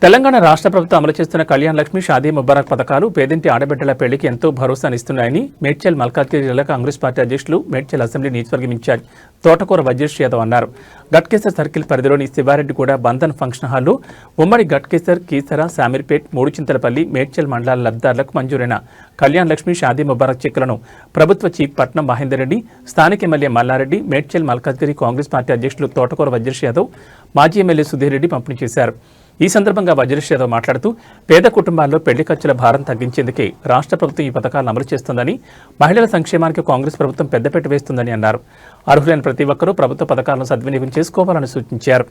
తెలంగాణ రాష్ట్ర ప్రభుత్వం అమలు చేస్తున్న కళ్యాణ్ లక్ష్మి షాదీ ముబారక్ పథకాలు పేదింటి ఆడబిడ్డల పెళ్లికి ఎంతో భరోసానిస్తున్నాయని మేడ్చల్ మల్కాజ్గిరి జిల్లా కాంగ్రెస్ పార్టీ అధ్యక్షులు మేడ్చల్ అసెంబ్లీ నియోజకవర్గం ఇన్ఛార్జ్ తోటకూర వజ్రేష్ యాదవ్ అన్నారు. గట్కేసర్ సర్కిల్ పరిధిలోని శివారెడ్డిగూడ బంధన్ ఫంక్షన్ హాల్లో ఉమ్మడి గట్కేసర్, కీసర, శామీర్పేట్, మూడుచింతలపల్లి, మేడ్చల్ మండలాల లబ్ధిదారులకు మంజూరైన కళ్యాణ్ లక్ష్మి షాదీ ముబారక్ చెక్కులను ప్రభుత్వ చీఫ్ పట్నం మహేందర్ రెడ్డి, స్థానిక ఎమ్మెల్యే మల్లారెడ్డి, మేడ్చల్ మల్కాజ్గిరి కాంగ్రెస్ పార్టీ అధ్యక్షులు తోటకూర వజ్రేష్ యాదవ్, మాజీ ఎమ్మెల్యే సుధీర్ రెడ్డి పంపిణీ చేశారు. ఈ సందర్భంగా వజ్రేష్ యాదవ్ మాట్లాడుతూ పేద కుటుంబాల్లో పెళ్లి ఖర్చుల భారం తగ్గించేందుకే రాష్ట్ర ప్రభుత్వం ఈ పథకాలను అమలు చేస్తోందని, మహిళల సంక్షేమానికి కాంగ్రెస్ ప్రభుత్వం పెద్దపీట వేస్తుందని అన్నారు. అర్హులైన ప్రతి ఒక్కరూ ప్రభుత్వ పథకాలను సద్వినియోగం చేసుకోవాలని సూచించారు.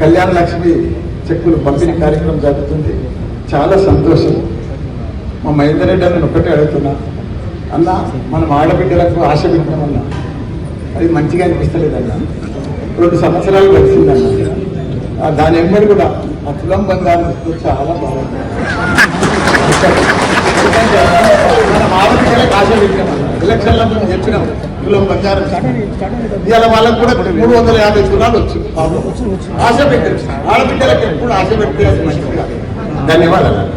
కళ్యాణ లక్ష్మి చెక్కులు పంపిణీ కార్యక్రమం జరుగుతుంది. చాలా సంతోషం. మా మహేందర్ రెడ్డి నేను ఒకటే అడుగుతున్నా, అన్న మనం ఆడబిడ్డలకు ఆశ పెట్టామన్నా అది మంచిగా అనిపిస్తలేదన్నా. 2 సంవత్సరాలు వచ్చిందన్న, దాని ఎంబడి కూడా ఆ తులం బంగారం చాలా బాగుంది. మనం ఆడబిడ్డలకు ఆశ పెట్టామన్నా, ఎలక్షన్లో మేము చెప్పినాం తులం బంగారం. ఇవాళ వాళ్ళకు కూడా 350 తులాలు వచ్చు. ఆశ పెట్టారు. ఆడబిడ్డలకు ఎప్పుడు ఆశ పెడితే అది మంచిది కాదు. ధన్యవాదాలు.